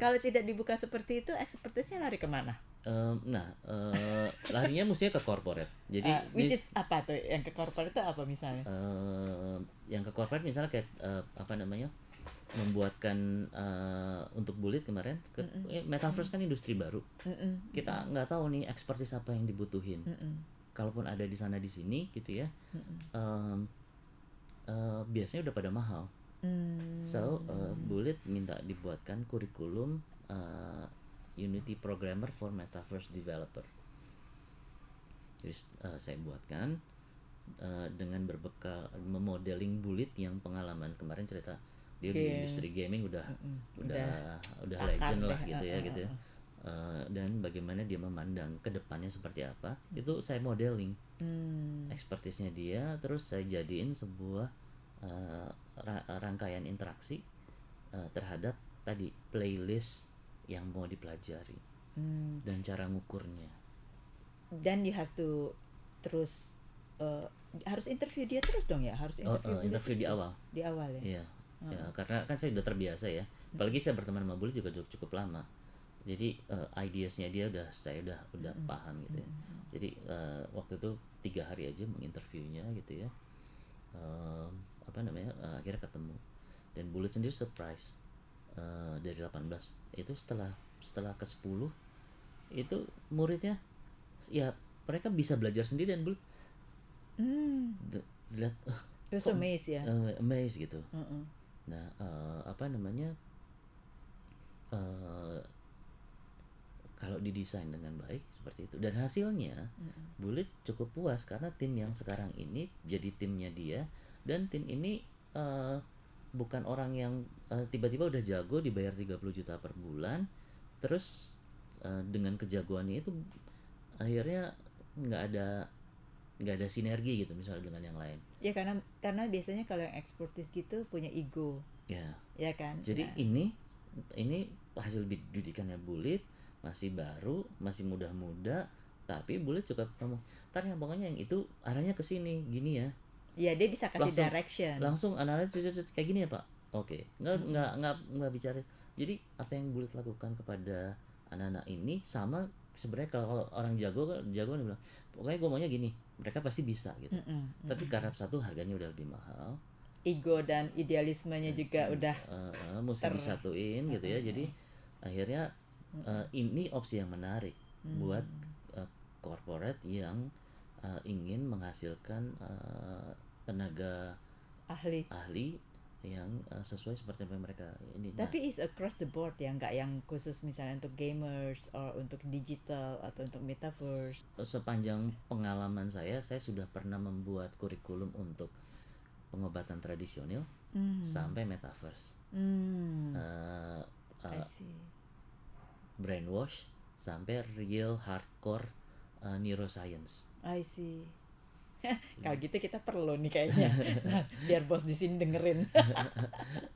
Kalau tidak dibuka seperti itu, ekspertisnya lari kemana? Larinya mestinya ke corporate. Jadi Which is apa tuh? Yang ke corporate itu apa misalnya? yang ke corporate misalnya kayak membuatkan untuk Bullet kemarin Metaverse kan industri baru. Kita nggak tahu nih expertise apa yang dibutuhin. Kalaupun ada di sana di sini gitu ya, biasanya udah pada mahal. So Bullet minta dibuatkan kurikulum Unity Programmer for Metaverse Developer. Jadi saya buatkan dengan berbekal memodeling Bullet yang pengalaman kemarin cerita dia di industri gaming udah legend lah gitu ya gitu ya. Dan bagaimana dia memandang ke depannya seperti apa itu saya modeling expertise-nya dia, terus saya jadiin sebuah rangkaian interaksi terhadap tadi playlist yang mau dipelajari dan cara ngukurnya. Dan you have to terus harus interview dia terus dong ya, harus interview di awal. Di awal ya. Iya. Ya, karena kan saya udah terbiasa ya. Apalagi saya berteman sama Bullet juga cukup lama. Jadi ideasnya dia saya udah paham gitu ya. Jadi waktu itu 3 hari aja menginterviewnya gitu ya. Akhirnya ketemu. Dan Bullet sendiri surprise dari 18 itu setelah ke 10 itu muridnya ya mereka bisa belajar sendiri dan Bullet lihat amazed ya. Amazed gitu. Nah kalau didesain dengan baik seperti itu dan hasilnya Bullet cukup puas karena tim yang sekarang ini jadi timnya dia, dan tim ini bukan orang yang tiba-tiba udah jago dibayar 30 juta per bulan terus dengan kejagoannya itu akhirnya nggak ada sinergi gitu misalnya dengan yang lain. Ya karena biasanya kalau yang expertise gitu punya ego. Ya kan. Jadi ini hasil didikannya Bullet, masih baru, masih muda-muda, tapi Bullet juga ngomong, "Tar yang pokoknya yang itu arahnya ke sini, gini ya." Ya dia bisa kasih direction. Langsung anak-anak kayak gini ya Pak. Oke. Nggak bicara. Jadi apa yang Bullet lakukan kepada anak-anak ini sama sebenarnya kalau orang jago nih bilang, "Pokoknya gue maunya gini." Mereka pasti bisa gitu. Tapi karena satu harganya udah lebih mahal, ego dan idealismenya juga udah mesti disatuin gitu ya. Jadi akhirnya ini opsi yang menarik buat corporate yang ingin menghasilkan tenaga ahli yang sesuai seperti yang mereka ini. Tapi is across the board ya, nggak yang khusus misalnya untuk gamers atau untuk digital atau untuk metaverse. Sepanjang pengalaman saya sudah pernah membuat kurikulum untuk pengobatan tradisional sampai metaverse. I see. Brainwash sampai real hardcore neuroscience. I see. Kalau gitu kita perlu nih kayaknya biar bos di sini dengerin.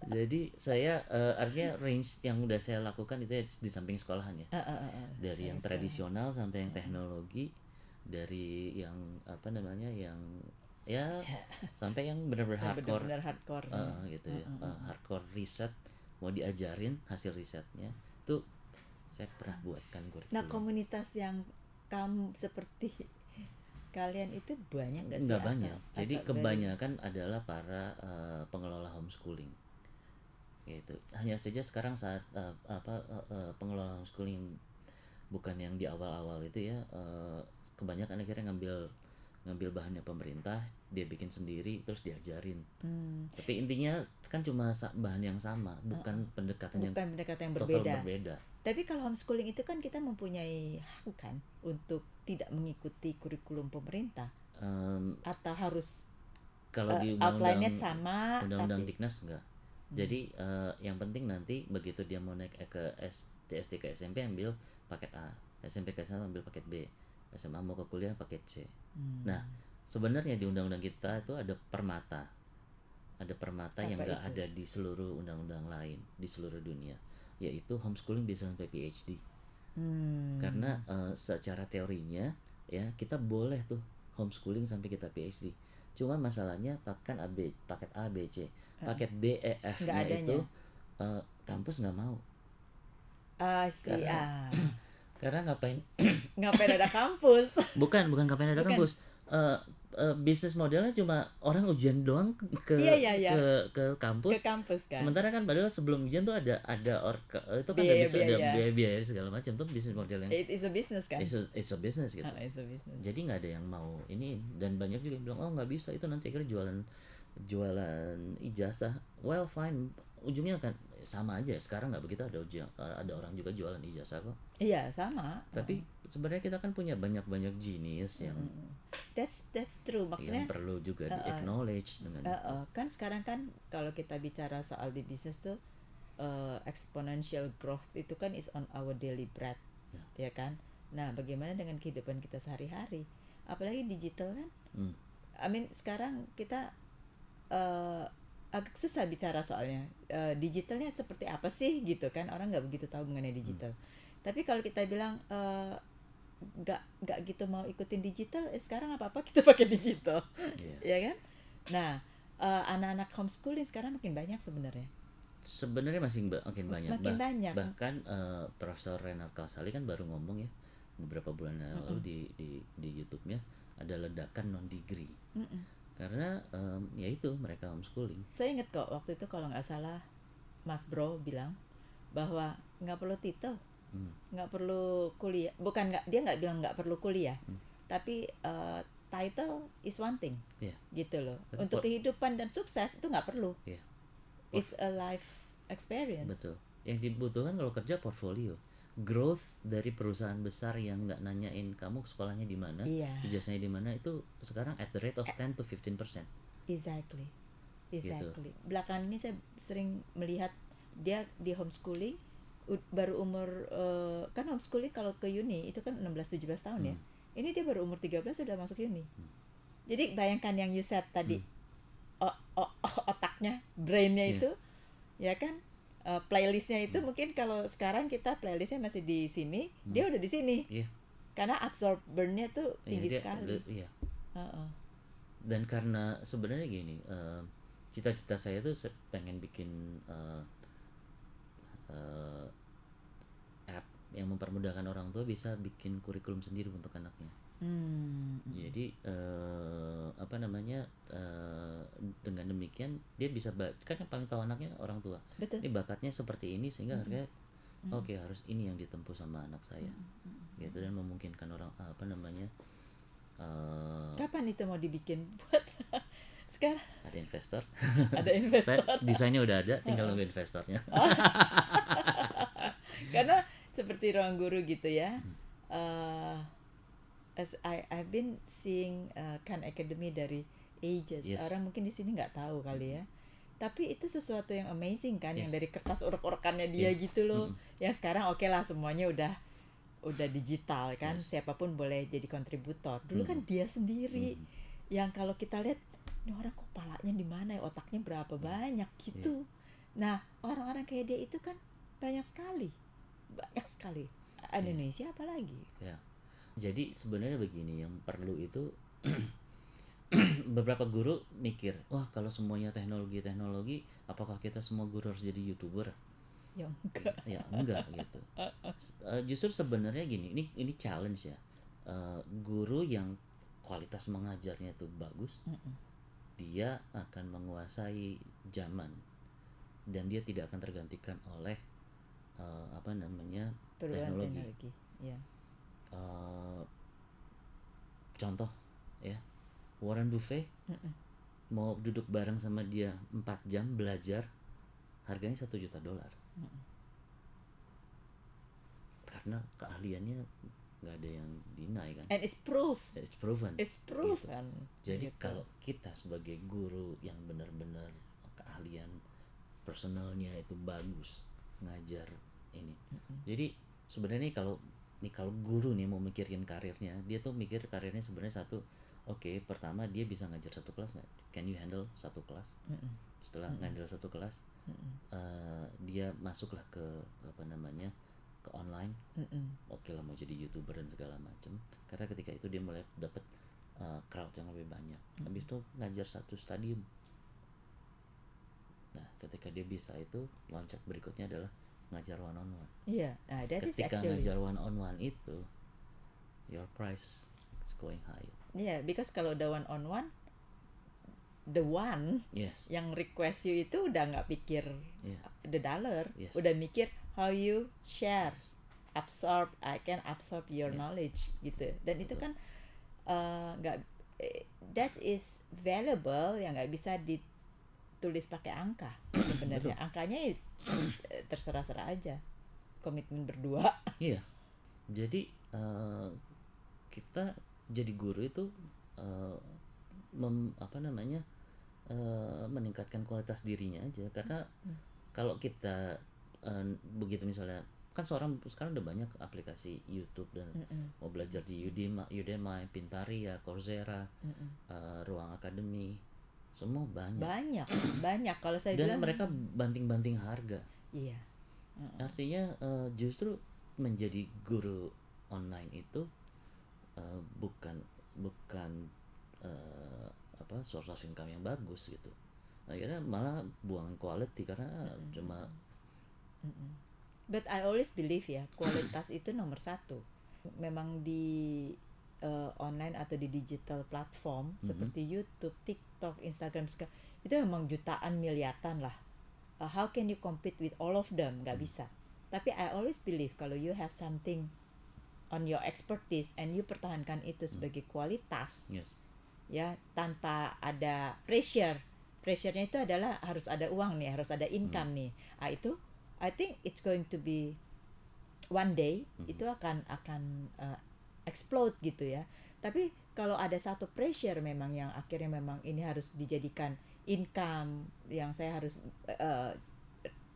Jadi saya artinya range yang udah saya lakukan itu ya di samping sekolahan ya. Dari yang tradisional sampai yang teknologi, dari yang yang ya sampai yang benar-benar hardcore. Gitu ya. Hardcore riset mau diajarin hasil risetnya itu saya pernah buatkan kurikulum. Nah, komunitas yang kamu seperti kalian itu banyak nggak sih? Nggak banyak. Jadi kebanyakan adalah para pengelola homeschooling. Gitu. Hanya saja sekarang saat pengelola homeschooling bukan yang di awal-awal itu ya, kebanyakan akhirnya ngambil bahannya pemerintah, dia bikin sendiri terus diajarin. Tapi intinya kan cuma bahan yang sama, bukan pendekatan yang berbeda. Tapi kalau homeschooling itu kan kita mempunyai hak kan untuk tidak mengikuti kurikulum pemerintah. Atau harus kalau di outline-nya sama, undang-undang Diknas enggak. Jadi yang penting nanti begitu dia mau naik ke SD ke SMP ambil paket A, SMP ke SMA ambil paket B, SMA mau ke kuliah paket C. Nah, sebenarnya di undang-undang kita itu ada permata. Ada permata yang enggak ada di seluruh undang-undang lain di seluruh dunia, yaitu homeschooling bisa sampai PhD. Karena secara teorinya ya kita boleh tuh homeschooling sampai kita PhD. Cuma masalahnya paket A B C, paket D E F nya itu kampus nggak mau. Karena ngapain ada kampus. bukan ngapain ada kampus. Bisnis modelnya cuma orang ujian doang ke kampus. Kan. Sementara kan padahal sebelum ujian tuh ada itu kan ada biaya segala macam tuh bisnis model yang it's a business kan. It's a business gitu. It's a business. Jadi nggak ada yang mau ini, dan banyak juga yang bilang nggak bisa, itu nanti akhirnya jualan ijazah. Well fine, ujungnya kan sama aja. Sekarang nggak begitu, ada orang juga jualan ijazah kok. Iya sama. Tapi sebenarnya kita kan punya banyak genius yang that's true, maksudnya yang perlu juga di acknowledge dengan kan sekarang kan kalau kita bicara soal di bisnis tuh exponential growth itu kan is on our daily bread, ya kan. Nah bagaimana dengan kehidupan kita sehari-hari, apalagi digital kan. I mean sekarang kita agak susah bicara soalnya digitalnya seperti apa sih gitu kan, orang nggak begitu tahu mengenai digital. Tapi kalau kita bilang nggak gitu mau ikutin digital, sekarang apa kita pakai digital, ya kan. Nah anak-anak homeschooling sekarang makin banyak sebenarnya masih makin banyak. Bahkan Profesor Renat Kasali kan baru ngomong ya beberapa bulan lalu di YouTube-nya, ada ledakan non degree. Karena ya itu mereka homeschooling. Saya ingat kok waktu itu kalau nggak salah Mas Bro bilang bahwa nggak perlu titel, nggak perlu kuliah. Dia nggak bilang nggak perlu kuliah, tapi title is one thing, gitu loh. Tapi untuk kehidupan dan sukses itu nggak perlu. It's a life experience. Betul. Yang dibutuhkan kalau kerja portfolio. Growth dari perusahaan besar yang nggak nanyain kamu sekolahnya di mana, ijazahnya di mana, itu sekarang at the rate of 10 to 15%. Exactly. Gitu. Belakangan ini saya sering melihat dia di homeschooling baru umur kan homeschooling kalau ke uni itu kan 16-17 tahun ya. Ini dia baru umur 13 sudah masuk uni. Jadi bayangkan yang you said tadi, otaknya, brainnya itu, ya kan. Playlistnya itu mungkin kalau sekarang kita playlistnya masih di sini, dia udah di sini, karena absorbernya tuh tinggi sekali. Dan karena sebenarnya gini, cita-cita saya tuh pengen bikin app yang mempermudahkan orang tua bisa bikin kurikulum sendiri untuk anaknya. Jadi dengan demikian dia bisa kan yang paling tahu anaknya orang tua. Betul. Ini bakatnya seperti ini sehingga harusnya harus ini yang ditempuh sama anak saya. Gitu, dan memungkinkan orang kapan itu mau dibikin buat sekarang? Ada investor. Desainnya udah ada, tinggal nunggu investornya. Karena seperti ruang guru gitu ya. As I've been seeing Khan Academy dari ages. Orang mungkin di sini nggak tahu kali ya. Tapi itu sesuatu yang amazing kan, yang dari kertas urek-urekannya dia gitu loh. Yang sekarang oke lah semuanya udah digital kan, siapapun boleh jadi kontributor. Dulu kan dia sendiri yang kalau kita lihat ini orang kok palanya di mana ya, otaknya berapa banyak gitu. Nah orang-orang kayak dia itu kan banyak sekali. Indonesia apalagi. Jadi sebenarnya begini, yang perlu itu beberapa guru mikir, wah kalau semuanya teknologi, apakah kita semua guru harus jadi YouTuber? Ya enggak. Ya enggak gitu. Justru sebenarnya gini, ini challenge ya. Guru yang kualitas mengajarnya itu bagus, dia akan menguasai zaman dan dia tidak akan tergantikan oleh teknologi. Contoh ya, Warren Buffett, mau duduk bareng sama dia 4 jam belajar, harganya $1 juta. Karena keahliannya nggak ada yang deny kan. And it's proven. Gitu. Jadi kalau kita sebagai guru yang benar-benar keahlian personalnya itu bagus, ngajar ini. Jadi sebenarnya kalau guru nih mau mikirin karirnya, dia tuh mikir karirnya sebenarnya satu, pertama dia bisa ngajar satu kelas nggak? Can you handle satu kelas? Setelah ngajar satu kelas, dia masuklah ke ke online. Oke lah, mau jadi YouTuber dan segala macam. Karena ketika itu dia mulai dapat crowd yang lebih banyak. Habis itu ngajar satu stadium. Nah, ketika dia bisa itu, loncat berikutnya adalah ngajar one on one. Iya, nah that is Ketika actually. ngajar one on one itu, your price is going higher. Iya, because kalau udah one on one, the one Yes. yang request you itu udah nggak pikir Yeah. the dollar, Yes. udah mikir how you share, Yes. absorb, I can absorb your Yeah. knowledge gitu. Dan itu Betul. kan nggak that is valuable yang nggak bisa ditulis pakai angka sebenarnya. Betul. Angkanya terserah-serah aja. Komitmen berdua. Iya. Jadi kita jadi guru itu meningkatkan kualitas dirinya aja, karena kalau kita begitu misalnya kan seorang sekarang udah banyak aplikasi YouTube dan mau belajar di Udemy, Pintaria, Coursera, Ruang Akademi, semua banyak. banyak kalau saya Dan bilang mereka banting-banting harga. iya. Artinya justru menjadi guru online itu bukan source of income yang bagus gitu. Akhirnya malah buang quality karena cuma. But I always believe ya, kualitas itu nomor satu. Memang di online atau di digital platform seperti YouTube, TikTok, Instagram itu memang jutaan miliaran lah. How can you compete with all of them? Gak bisa. Tapi I always believe kalau you have something on your expertise and you pertahankan itu sebagai kualitas, Yes. ya tanpa ada pressure-nya itu adalah harus ada uang nih, harus ada income nih. Itu I think it's going to be one day itu akan explode gitu ya. Tapi kalau ada satu pressure memang yang akhirnya memang ini harus dijadikan income yang saya harus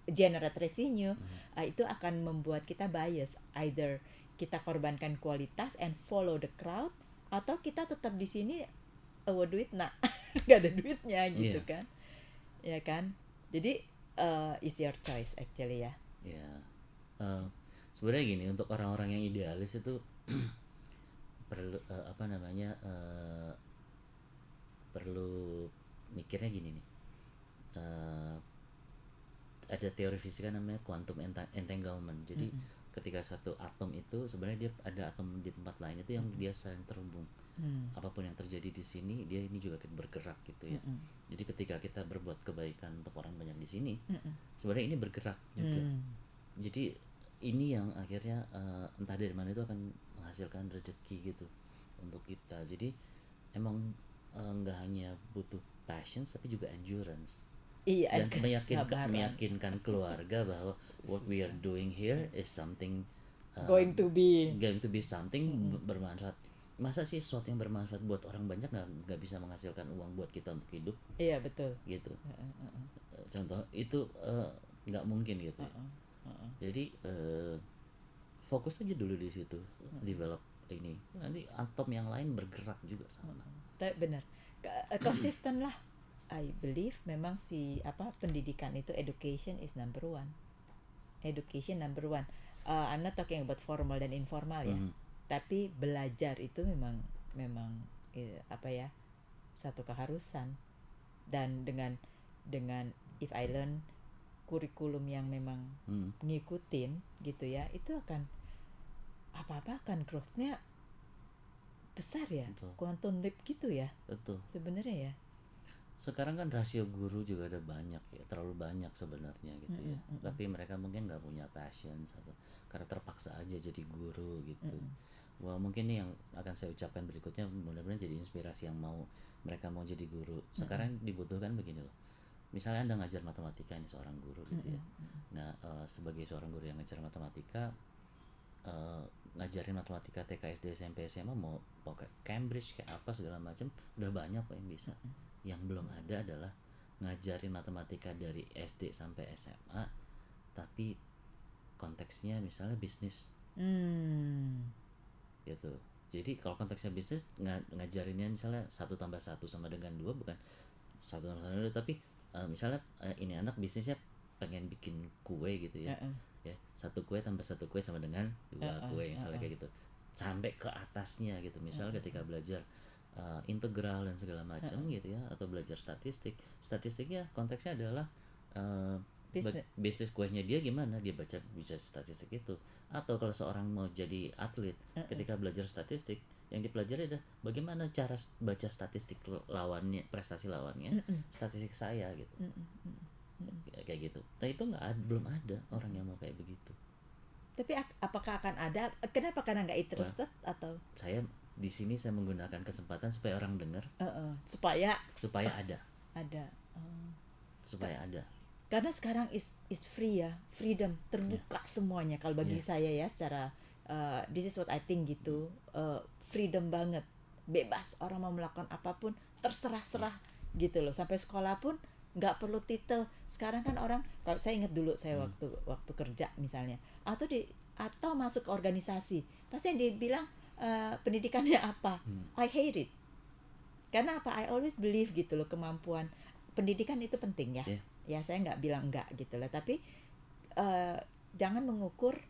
generate revenue, itu akan membuat kita bias, either kita korbankan kualitas and follow the crowd, atau kita tetap di sini duit nggak ada duitnya gitu kan, ya kan. Jadi is your choice actually ya. Ya, sebenarnya gini, untuk orang-orang yang idealis itu perlu perlu mikirnya gini nih. Ada teori fisika namanya quantum entanglement. Jadi ketika satu atom itu sebenarnya dia ada atom di tempat lain itu yang dia saling terhubung. Apapun yang terjadi di sini, dia ini juga bergerak gitu ya. Jadi ketika kita berbuat kebaikan untuk orang banyak di sini, sebenarnya ini bergerak juga. Jadi ini yang akhirnya entah dari mana itu akan menghasilkan rezeki gitu untuk kita. Jadi emang nggak hanya butuh passion tapi juga endurance. Iya, Dan meyakinkan keluarga bahwa what we are doing here is something going to be something bermanfaat. Masa sih sesuatu yang bermanfaat buat orang banyak nggak bisa menghasilkan uang buat kita untuk hidup? Iya, betul. Gitu. Contoh itu nggak mungkin gitu. Jadi fokus aja dulu di situ, develop ini. Nanti atom yang lain bergerak juga sama. Benar. Konsisten lah. I believe memang pendidikan itu education is number one. Education number one. I'm not talking about formal dan informal ya. Tapi belajar itu memang satu keharusan. Dan dengan if I learn kurikulum yang memang ngikutin gitu ya, itu akan apa-apa akan growth-nya besar ya. Betul. Quantum leap gitu ya. Betul. Sebenarnya ya. Sekarang kan rasio guru juga ada banyak ya, terlalu banyak sebenarnya gitu ya. Tapi mereka mungkin nggak punya passion karena terpaksa aja jadi guru gitu. Wah, mungkin nih yang akan saya ucapkan berikutnya mudah-mudahan jadi inspirasi yang mereka mau jadi guru. Sekarang dibutuhkan begini loh. Misalnya Anda ngajar matematika nih, seorang guru gitu ya. Nah, sebagai seorang guru yang ngajar matematika, ngajarin matematika TK, SD, SMP, SMA, mau pakai Cambridge kayak apa segala macam, udah banyak kok yang bisa. Yang belum ada adalah ngajarin matematika dari SD sampai SMA tapi konteksnya misalnya bisnis. Gitu. Jadi kalau konteksnya bisnis, ngajarinnya misalnya 1 tambah 1 sama dengan 2, bukan 1 tambah 1 tapi misalnya ini anak bisnisnya pengen bikin kue gitu ya. Ya, 1 kue tambah 1 kue sama dengan 2 kue misalnya kayak gitu. Sampai ke atasnya gitu. Misal ketika belajar integral dan segala macam gitu ya, atau belajar statistiknya konteksnya adalah bisnis kuehnya dia gimana, dia baca statistik itu. Atau kalau seorang mau jadi atlet, ketika belajar statistik, yang dipelajari adalah bagaimana cara baca statistik lawannya, prestasi lawannya, statistik saya gitu. Kayak gitu. Nah itu belum ada orang yang mau kayak begitu. Tapi apakah akan ada? Kenapa? Karena nggak interested atau? Saya di sini saya menggunakan kesempatan supaya orang dengar. Supaya ada. Supaya ada. Karena sekarang is free ya, freedom, terbuka semuanya. Kalau bagi saya ya, secara this is what I think gitu, freedom banget, bebas, orang mau melakukan apapun terserah gitu loh. Sampai sekolah pun nggak perlu titel. Sekarang kan orang, kalau saya ingat dulu saya waktu kerja misalnya, atau masuk ke organisasi, pasti yang dibilang pendidikannya apa, I hate it. Karena apa? I always believe gitu loh, kemampuan pendidikan itu penting ya. Ya saya nggak bilang enggak gitu lah, tapi jangan mengukur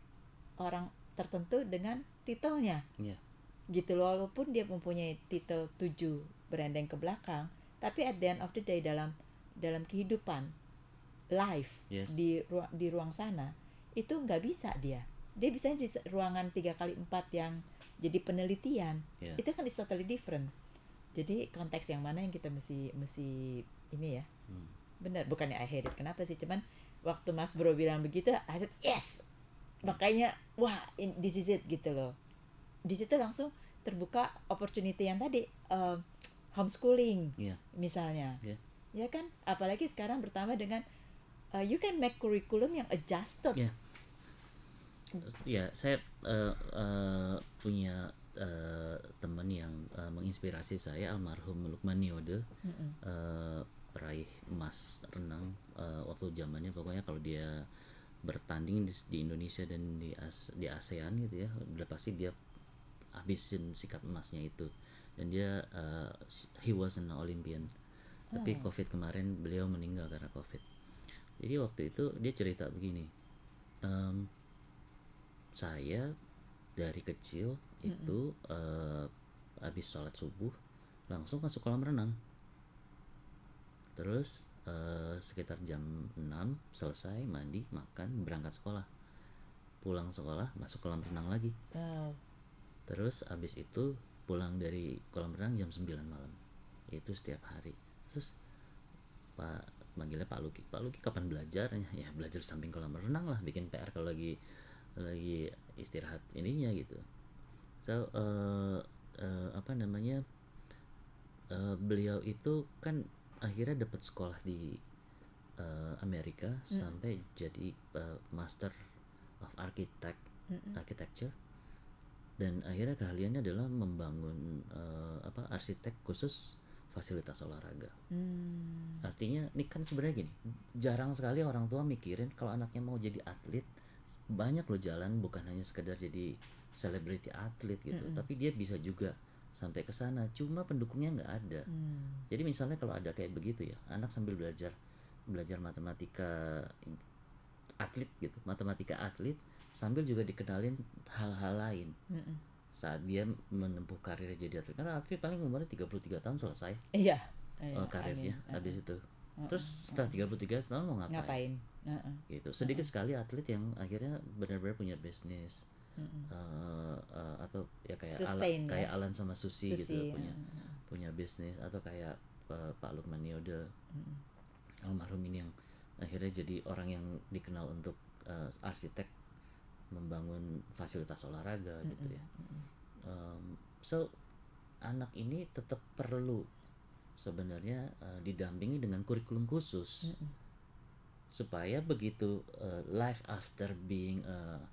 orang tertentu dengan titelnya. Gitu loh, walaupun dia mempunyai titel 7 berendeng ke belakang, tapi at the end of the day dalam kehidupan life di ruang sana itu nggak bisa dia bisa di ruangan 3x4 yang jadi penelitian. Itu kan is totally different. Jadi konteks yang mana yang kita mesti ini ya. Benar, bukannya I hate it, kenapa sih, cuman waktu Mas Bro bilang begitu, I said yes, makanya wah this is it gitu loh. Di situ langsung terbuka opportunity yang tadi, homeschooling misalnya, ya kan, apalagi sekarang bertambah dengan you can make curriculum yang adjusted. Saya punya teman yang menginspirasi saya, almarhum Lukman Niode, peraih emas renang waktu zamannya. Pokoknya kalau dia bertanding di Indonesia dan di ASEAN gitu ya, udah pasti dia habisin sikat emasnya itu. Dan dia he was an Olympian, tapi COVID kemarin beliau meninggal karena COVID. Jadi waktu itu dia cerita begini, saya dari kecil itu habis sholat subuh langsung masuk kolam renang. Terus sekitar jam 6 selesai mandi, makan, berangkat sekolah. Pulang sekolah masuk kolam renang lagi. Terus abis itu pulang dari kolam renang jam 9 malam. Itu setiap hari. Terus manggilnya Pak Luki kapan belajar? Ya belajar samping kolam renang lah, bikin PR kalau lagi istirahat ininya gitu. So beliau itu kan akhirnya dapat sekolah di Amerika sampai jadi Master of Architecture, dan akhirnya keahliannya adalah membangun arsitek khusus fasilitas olahraga. Artinya ini kan sebenarnya gini, jarang sekali orang tua mikirin kalau anaknya mau jadi atlet. Banyak loh jalan, bukan hanya sekedar jadi selebriti atlet gitu, tapi dia bisa juga sampai ke sana, cuma pendukungnya nggak ada. Jadi misalnya kalau ada kayak begitu ya, anak sambil belajar matematika atlet gitu, matematika atlet, sambil juga dikenalin hal-hal lain. Saat dia menempuh karir jadi atlet, karena atlet paling umurnya 33 tahun selesai karirnya. Habis itu terus setelah 33 tahun mau ngapain? Gitu. Sedikit sekali atlet yang akhirnya benar-benar punya bisnis. Atau ya kayak Alan sama Susi gitu, punya bisnis, atau kayak Pak Lukman Niode, almarhum ini, yang akhirnya jadi orang yang dikenal untuk arsitek membangun fasilitas olahraga gitu ya. So anak ini tetap perlu sebenarnya didampingi dengan kurikulum khusus supaya begitu life after being a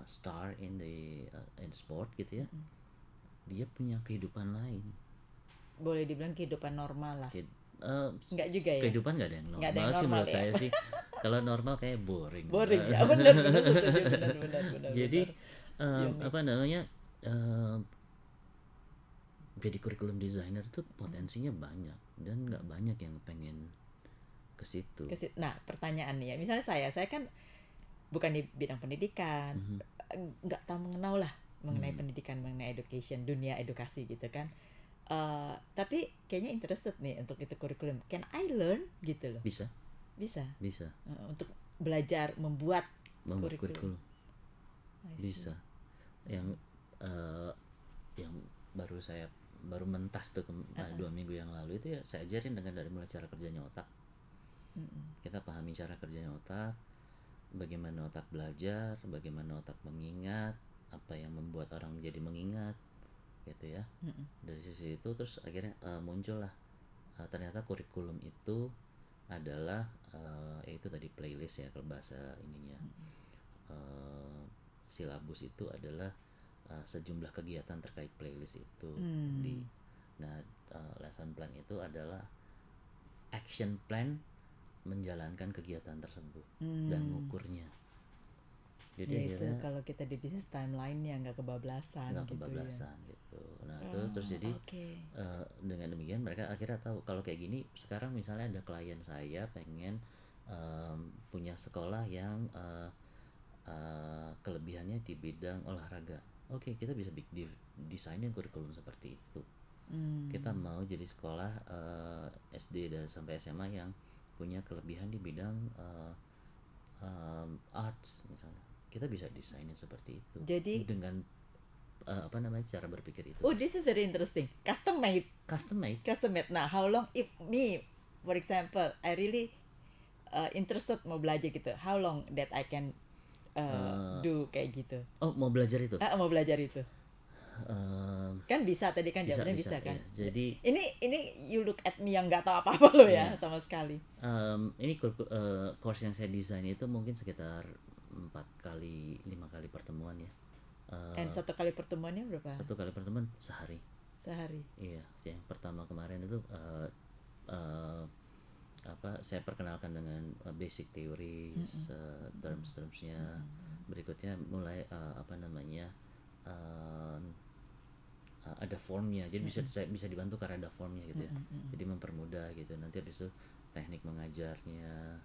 star in the sport gitu ya, dia punya kehidupan lain. Boleh dibilang kehidupan normal lah. Enggak juga ya. Kehidupan nggak ada yang normal sih menurut saya sih. Kalau normal kayak boring. Ya benar. Jadi jadi kurikulum designer itu potensinya banyak dan nggak banyak yang pengen ke situ. Nah pertanyaan nih ya, misalnya saya kan bukan di bidang pendidikan, nggak tahu mengenal lah mengenai pendidikan, mengenai education, dunia edukasi gitu kan. Tapi kayaknya interested nih untuk itu kurikulum. Can I learn gitu loh? Bisa. Bisa. Bisa. Untuk belajar membuat kurikulum. I see. Bisa. Yang baru mentas tuh 2 minggu yang lalu itu ya saya ajarin dari mulai cara kerjanya otak. Kita pahami cara kerjanya otak, bagaimana otak belajar, bagaimana otak mengingat, apa yang membuat orang menjadi mengingat, gitu ya. Dari sisi itu terus akhirnya muncullah ternyata kurikulum itu adalah yaitu tadi playlist ya kalau bahasa ininya. Silabus itu adalah sejumlah kegiatan terkait playlist itu. Lesson plan itu adalah action plan menjalankan kegiatan tersebut dan mengukurnya. Jadi ya itu kalau kita di bisnis timeline-nya nggak kebablasan gitu. Nah itu terus jadi dengan demikian mereka akhirnya tahu kalau kayak gini. Sekarang misalnya ada klien saya pengen punya sekolah yang kelebihannya di bidang olahraga. Oke, kita bisa desainin kurikulum seperti itu. Kita mau jadi sekolah SD dan sampai SMA yang punya kelebihan di bidang arts misalnya. Kita bisa desainin seperti itu. Jadi dengan cara berpikir itu. Oh, this is very interesting. Custom made. Nah, how long if me, for example, I really interested mau belajar gitu. How long that I can do kayak gitu? Oh, mau belajar itu? Mau belajar itu. Kan bisa tadi kan jawabnya bisa kan. Ya. Jadi ini you look at me yang nggak tahu apa-apa loh ya sama sekali. Ini course yang saya desain itu mungkin sekitar 4 kali 5 kali pertemuan ya. Dan 1 kali pertemuannya berapa? 1 kali pertemuan sehari. Iya, yang pertama kemarin itu saya perkenalkan dengan basic teori, terms-termsnya. Berikutnya mulai ada formnya, jadi bisa dibantu karena ada formnya gitu ya. Jadi mempermudah gitu. Nanti habis itu teknik mengajarnya,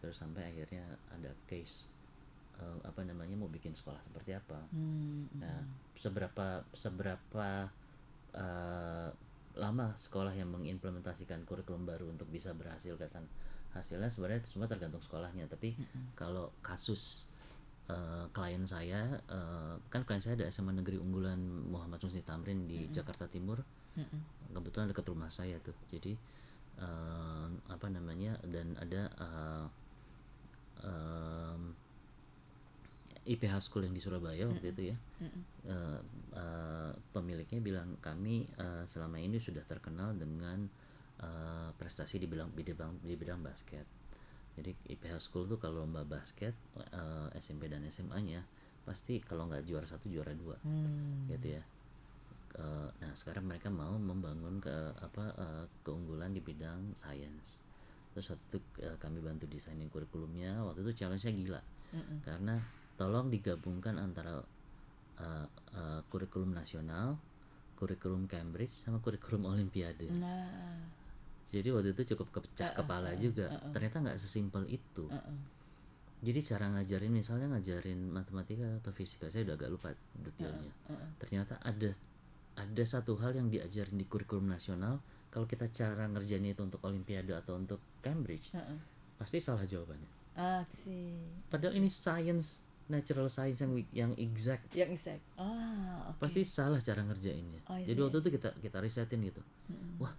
terus sampai akhirnya ada case mau bikin sekolah seperti apa. Nah, seberapa lama sekolah yang mengimplementasikan kurikulum baru untuk bisa berhasil, hasilnya sebenarnya semua tergantung sekolahnya. Tapi kalau kasus klien saya klien saya ada SMA Negeri Unggulan Muhammad Husni Tamrin di Jakarta Timur. Kebetulan dekat rumah saya tuh. Jadi dan ada IPH School yang di Surabaya waktu itu ya. Pemiliknya bilang kami selama ini sudah terkenal dengan prestasi di bidang basket. Jadi IPH School tuh kalau lomba basket SMP dan SMA-nya pasti kalau nggak juara 1 juara 2 gitu ya. Nah sekarang mereka mau membangun keunggulan di bidang sains. Terus waktu itu kami bantu desainin kurikulumnya. Waktu itu challenge-nya gila karena tolong digabungkan antara kurikulum nasional, kurikulum Cambridge sama kurikulum Olimpiade. Jadi waktu itu cukup kepecah kepala juga. Ternyata nggak sesimpel itu. Jadi cara ngajarin, misalnya ngajarin matematika atau fisika, saya udah agak lupa detailnya. Ternyata ada satu hal yang diajarin di kurikulum nasional, kalau kita cara ngerjainnya itu untuk Olimpiade atau untuk Cambridge, pasti salah jawabannya. Padahal ini science, natural science yang exact. Okay. Pasti salah cara ngerjainnya. Jadi waktu itu kita risetin gitu. Wah,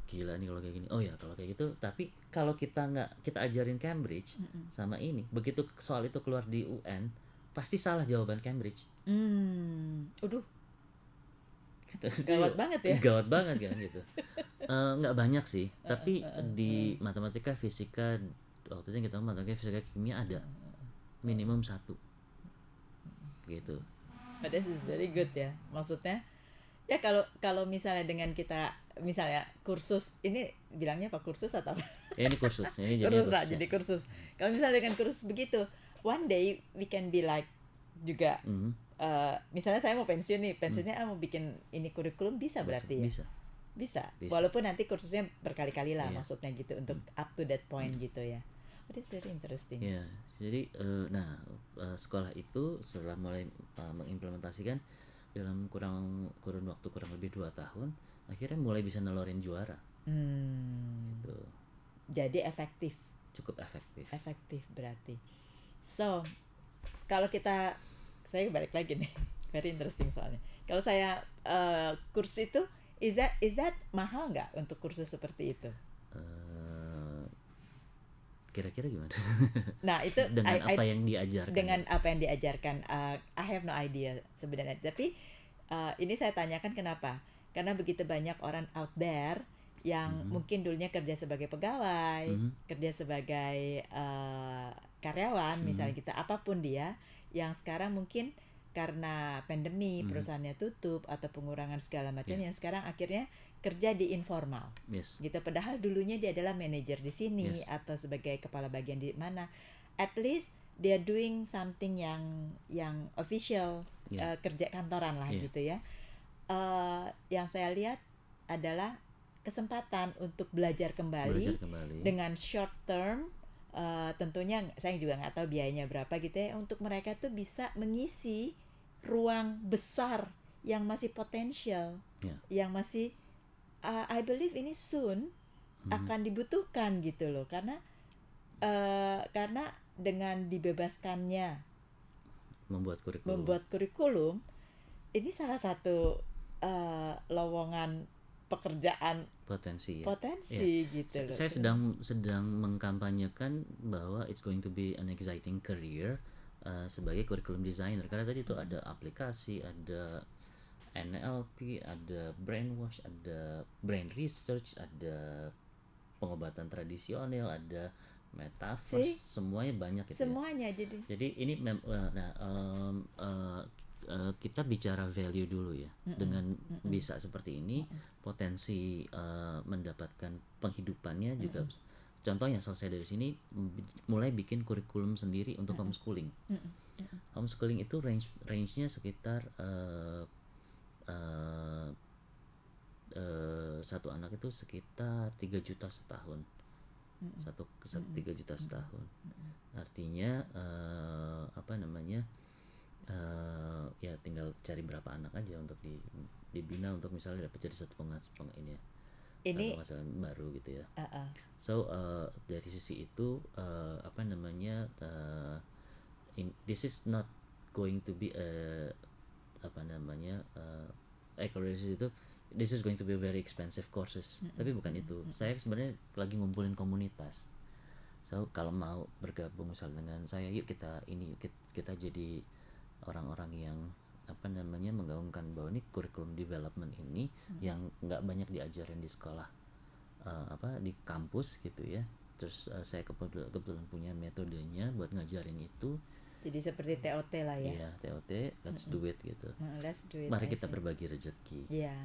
gila nih kalau kayak gini. Oh ya kalau kayak gitu. Tapi kalau kita ajarin Cambridge sama ini, begitu soal itu keluar di UN, pasti salah jawaban Cambridge. Gawat banget ya. Gawat banget kan gitu. Nggak banyak sih. Tapi di matematika, fisika, waktu itu kita matematika, fisika, kimia ada minimum 1 gitu. But this is very good ya. Maksudnya ya kalau misalnya dengan kita misalnya kursus, ini bilangnya apa, kursus atau apa? Ini kursus. Ini jadi kursus. Kalau misalnya dengan kursus begitu, one day we can be like juga. Misalnya saya mau pensiun nih, pensiunnya mau bikin ini kurikulum bisa berarti ya? Bisa. Walaupun nanti kursusnya berkali-kali lah, maksudnya gitu untuk up to that point gitu ya. It's very interesting. Ya, jadi sekolah itu setelah mulai mengimplementasikan dalam kurun waktu kurang lebih 2 tahun, akhirnya mulai bisa nelorin juara. Gitu. Jadi efektif. cukup efektif. Efektif berarti. So, kalau saya balik lagi nih, very interesting soalnya. Kalau saya kursus itu, is that mahal nggak untuk kursus seperti itu? Kira-kira gimana? Nah itu dengan apa yang diajarkan? Dengan apa yang diajarkan, I have no idea sebenarnya. Tapi ini saya tanyakan kenapa? Karena begitu banyak orang out there yang mungkin dulunya kerja sebagai pegawai, kerja sebagai karyawan, misalnya kita apapun dia, yang sekarang mungkin karena pandemi perusahaannya tutup atau pengurangan segala macam, yang sekarang akhirnya kerja di informal, gitu. Padahal dulunya dia adalah manajer di sini atau sebagai kepala bagian di mana. At least they are doing something yang official, kerja kantoran lah gitu ya. Yang saya lihat adalah kesempatan untuk belajar kembali dengan short term. Tentunya saya juga nggak tahu biayanya berapa gitu ya, untuk mereka tuh bisa mengisi ruang besar yang masih potensial, yang masih I believe ini soon akan dibutuhkan gitu loh, karena dengan dibebaskannya membuat kurikulum ini salah satu lowongan pekerjaan potensi gitu loh. Saya sedang mengkampanyekan bahwa it's going to be an exciting career sebagai curriculum designer, karena tadi itu ada aplikasi, ada NLP, ada brainwash, ada brain research, ada pengobatan tradisional, ada metaverse, semuanya banyak gitu. Semuanya ya. Jadi ini kita bicara value dulu ya. Dengan bisa seperti ini, potensi mendapatkan penghidupannya juga. Contoh yang selesai dari sini, mulai bikin kurikulum sendiri untuk homeschooling. Homeschooling itu range-nya sekitar satu anak itu sekitar 3 juta setahun. 3 juta setahun. Artinya ya tinggal cari berapa anak aja untuk dibina untuk misalnya dapat jadi satu pengasuh ini ya. Ini masalah baru gitu ya. So dari sisi itu this is not going to be this is going to be a very expensive courses. Tapi bukan itu. Saya sebenarnya lagi ngumpulin komunitas. So kalau mau bergabung misalnya dengan saya, yuk kita jadi orang-orang yang menggaungkan bahwa ini curriculum development ini yang nggak banyak diajarin di sekolah, di kampus gitu ya. Terus saya kebetulan punya metodenya buat ngajarin itu. Jadi seperti TOT lah ya. Iya, TOT, let's do it gitu. Let's do it. Mari kita berbagi rezeki. Iya.